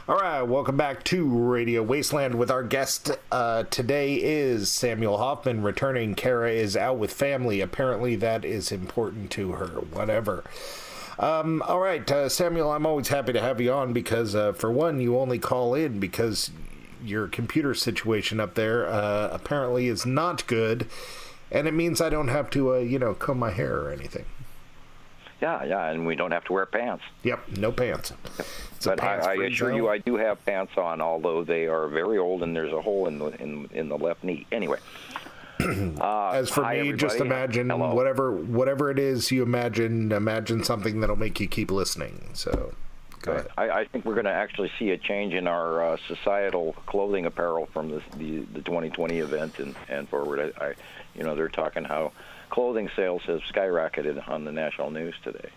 All right, welcome back to Radio Wasteland with our guest. Today is Samuel Hofman returning. Kara is out with family. Apparently that is important to her, whatever. All right, Samuel, I'm always happy to have you on because, for one, you only call in because your computer situation up there apparently is not good, and it means I don't have to, comb my hair or anything. Yeah, and we don't have to wear pants. Yep, no pants. But I assure you, I do have pants on, although they are very old, and there's a hole in the left knee. Anyway, as for me, everybody. just imagine whatever it is you imagine something that'll make you keep listening. So, go ahead. I think we're going to actually see a change in our societal clothing apparel from the 2020 event and forward. They're talking how clothing sales have skyrocketed on the national news today.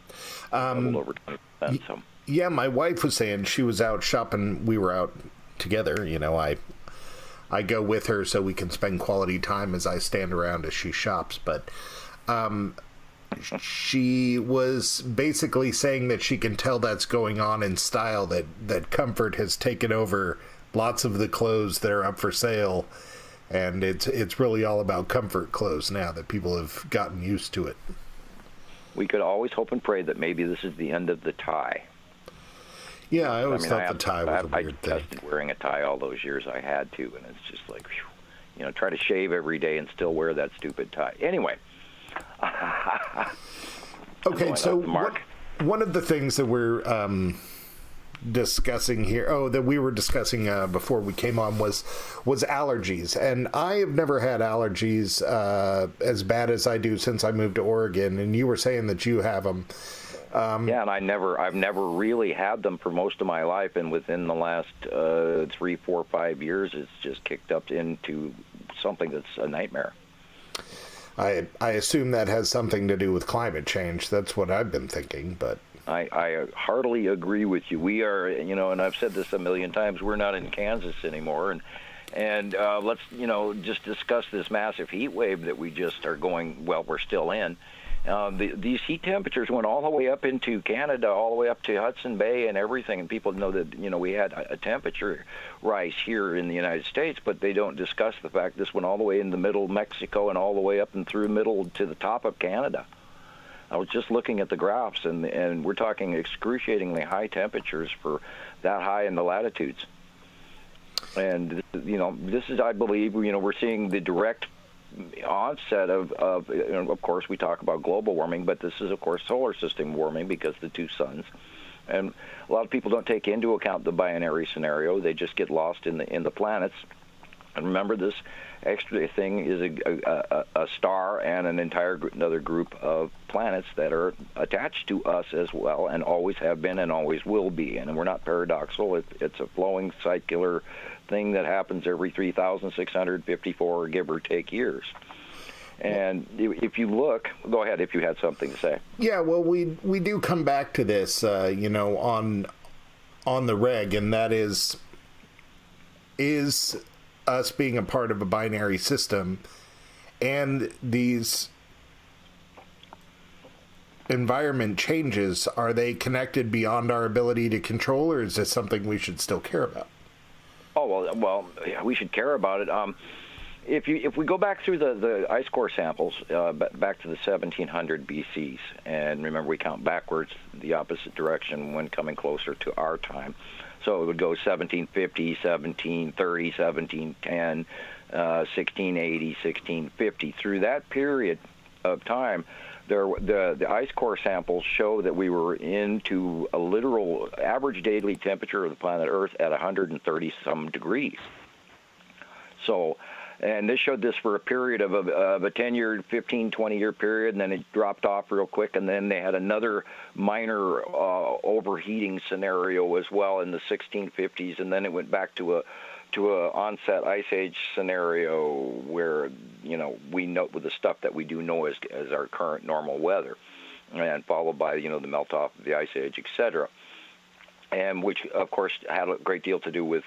Over 20%. So. Yeah, my wife was saying she was out shopping. We were out together. I go with her so we can spend quality time as I stand around as she shops. But she was basically saying that she can tell that's going on in style, that comfort has taken over lots of the clothes that are up for sale. And it's really all about comfort clothes now that people have gotten used to it. We could always hope and pray that maybe this is the end of the tie. Yeah, I always thought the tie was a weird thing. I tested wearing a tie all those years I had to, and it's just like, try to shave every day and still wear that stupid tie. Anyway. Okay, so one of the things that we're discussing here, that we were discussing before we came on was allergies, and I have never had allergies as bad as I do since I moved to Oregon, and you were saying that you have them. Yeah, and I've never really had them for most of my life, and within the last 3, 4, 5 years, it's just kicked up into something that's a nightmare. I assume that has something to do with climate change. That's what I've been thinking, but I heartily agree with you. We are, and I've said this a million times, we're not in Kansas anymore, and let's, just discuss this massive heat wave that we just are we're still in. These heat temperatures went all the way up into Canada, all the way up to Hudson Bay and everything, and people know that, we had a temperature rise here in the United States, but they don't discuss the fact this went all the way in the middle of Mexico and all the way up and through middle to the top of Canada. I was just looking at the graphs, and we're talking excruciatingly high temperatures for that high in the latitudes. And, this is, I believe, we're seeing the direct onset of course, we talk about global warming, but this is, of course, solar system warming because the two suns. And a lot of people don't take into account the binary scenario. They just get lost in the planets. And remember, this extra thing is a star and another group of planets that are attached to us as well, and always have been and always will be. And we're not paradoxical. It's a flowing circular thing that happens every 3,654, give or take, years. And if you look, go ahead if you had something to say. Yeah, well, we do come back to this, on the reg, and that is us being a part of a binary system, and these environment changes, are they connected beyond our ability to control, or is this something we should still care about? Oh, well, yeah, we should care about it. If we go back through the ice core samples, back to the 1700 BCs, and remember we count backwards the opposite direction when coming closer to our time. So it would go 1750, 1730, 1710, 1680, 1650. Through that period of time, the ice core samples show that we were into a literal average daily temperature of the planet Earth at 130-some degrees. So, and this showed this for a period of a 10-year, 15, 20-year period, and then it dropped off real quick, and then they had another minor overheating scenario as well in the 1650s, and then it went back to a onset ice age scenario where, we know with the stuff that we do know as our current normal weather, and followed by, the melt off of the ice age, etc. And which, of course, had a great deal to do with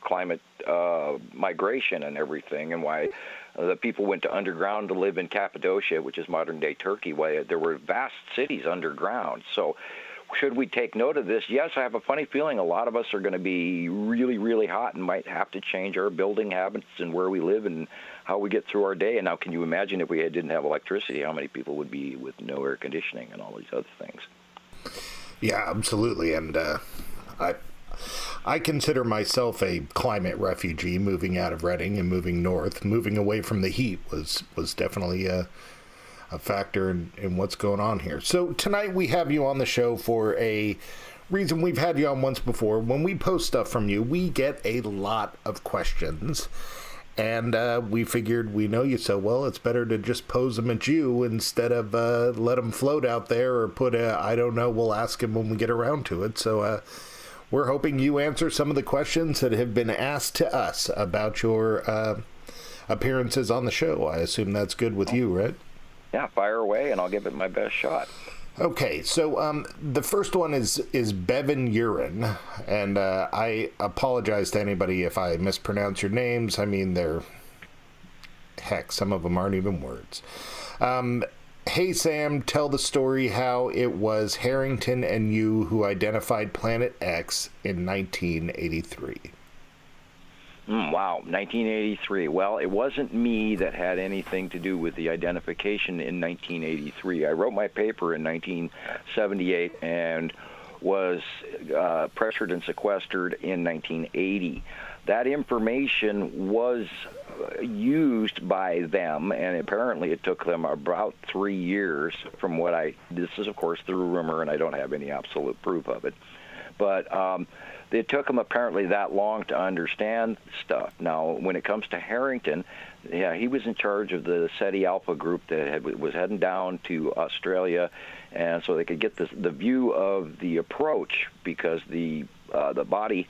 climate migration and everything, and why the people went to underground to live in Cappadocia, which is modern-day Turkey, why there were vast cities underground. So should we take note of this? Yes, I have a funny feeling a lot of us are going to be really, really hot and might have to change our building habits and where we live and how we get through our day. And now can you imagine if we didn't have electricity, how many people would be with no air conditioning and all these other things? Yeah, absolutely. And I consider myself a climate refugee. Moving out of Reading and moving north, moving away from the heat was definitely a factor in what's going on here. So tonight we have you on the show for a reason. We've had you on once before. When we post stuff from you, we get a lot of questions. And we figured, we know you so well, it's better to just pose them at you instead of let them float out there or put a, I don't know, we'll ask him when we get around to it. So we're hoping you answer some of the questions that have been asked to us about your appearances on the show. I assume that's good with you, right? Yeah, fire away, and I'll give it my best shot. Okay, so the first one is Bevan Urine, and I apologize to anybody if I mispronounce your names. I mean, some of them aren't even words. Hey, Sam, tell the story how it was Harrington and you who identified Planet X in 1983. Wow, 1983. Well, it wasn't me that had anything to do with the identification in 1983. I wrote my paper in 1978 and was pressured and sequestered in 1980. That information was used by them, and apparently it took them about 3 years from this is, of course, through rumor, and I don't have any absolute proof of it. But it took them apparently that long to understand stuff. Now, when it comes to Harrington, yeah, he was in charge of the SETI Alpha group that was heading down to Australia, and so they could get the view of the approach, because the body,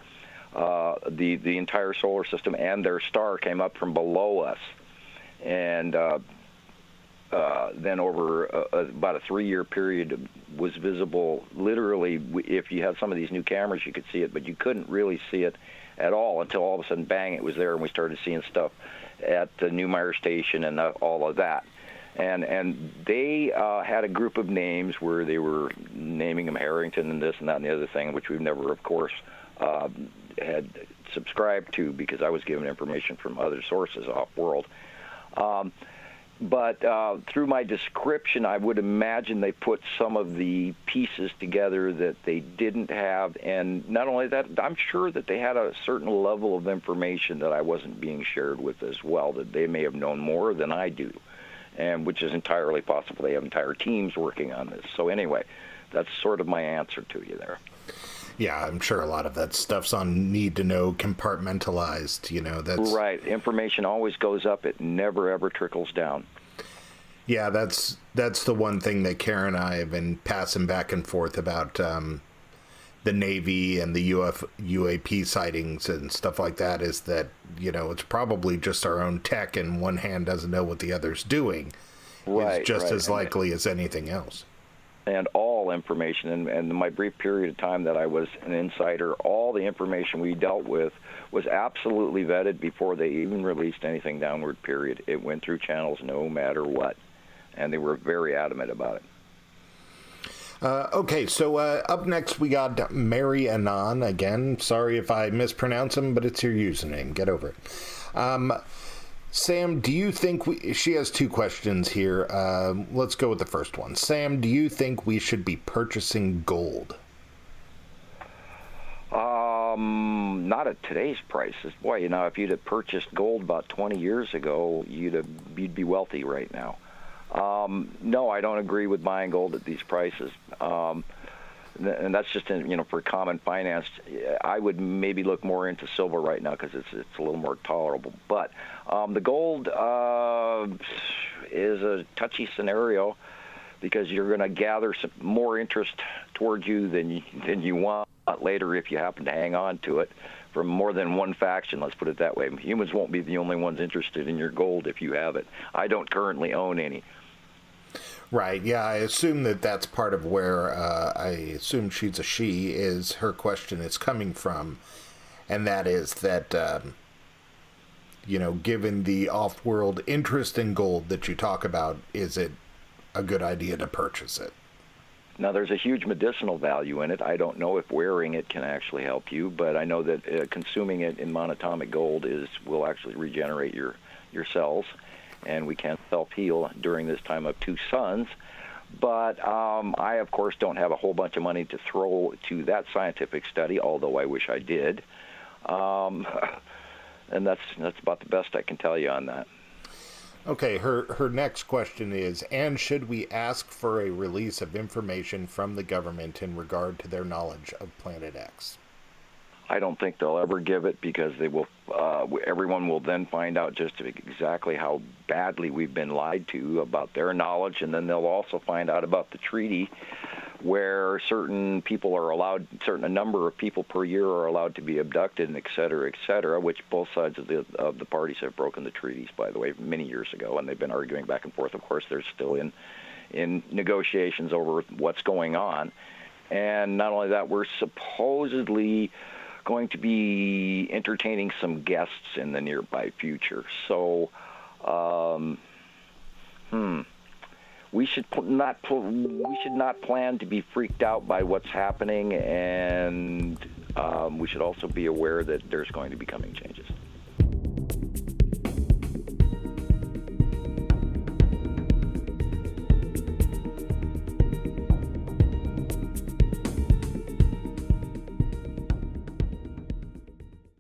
the entire solar system and their star came up from below us, and then over about a 3-year period was visible. Literally, if you had some of these new cameras, you could see it, but you couldn't really see it at all until all of a sudden, bang, it was there, and we started seeing stuff at the Newmeyer Station and all of that. And they had a group of names where they were naming them Harrington and this and that and the other thing, which we've never, of course, had subscribed to, because I was given information from other sources off-world. But through my description, I would imagine they put some of the pieces together that they didn't have. And not only that, I'm sure that they had a certain level of information that I wasn't being shared with as well, that they may have known more than I do, and which is entirely possible. They have entire teams working on this. So anyway, that's sort of my answer to you there. Yeah, I'm sure a lot of that stuff's on need to know, compartmentalized, that's... Right. Information always goes up. It never, ever trickles down. Yeah, that's the one thing that Karen and I have been passing back and forth about the Navy and the UAP sightings and stuff like that, is that, it's probably just our own tech, and one hand doesn't know what the other's doing. Right. It's just as likely as anything else. And all information, and in my brief period of time that I was an insider, all the information we dealt with was absolutely vetted before they even released anything downward, period. It went through channels no matter what, and they were very adamant about it. Okay, so up next we got Mary Anon. Again, sorry if I mispronounce him, but it's your username. Get over it. Sam, do you think she has two questions here. Let's go with the first one. Sam, do you think we should be purchasing gold? Not at today's prices. Boy, if you'd have purchased gold about 20 years ago, you'd be wealthy right now. No, I don't agree with buying gold at these prices. And that's just for common finance. I would maybe look more into silver right now because it's a little more tolerable. But the gold is a touchy scenario, because you're going to gather some more interest towards you than you want later if you happen to hang on to it from more than one faction. Let's put it that way. Humans won't be the only ones interested in your gold if you have it. I don't currently own any. Right, yeah, I assume that's part of where, I assume she's a she, is her question is coming from, and that is that, given the off-world interest in gold that you talk about, is it a good idea to purchase it? Now, there's a huge medicinal value in it. I don't know if wearing it can actually help you, but I know that consuming it in monatomic gold will actually regenerate your cells, and we can self-heal during this time of two suns. But I, of course, don't have a whole bunch of money to throw to that scientific study, although I wish I did. And that's about the best I can tell you on that. Okay, her next question is, and should we ask for a release of information from the government in regard to their knowledge of Planet X? I don't think they'll ever give it, because they will. Everyone will then find out just exactly how badly we've been lied to about their knowledge, and then they'll also find out about the treaty, where certain people are allowed, a number of people per year are allowed to be abducted, and et cetera, which both sides of the parties have broken the treaties, by the way, many years ago, and they've been arguing back and forth. Of course, they're still in negotiations over what's going on. And not only that, we're supposedly going to be entertaining some guests in the nearby future. So, we should not plan to be freaked out by what's happening, and we should also be aware that there's going to be coming changes.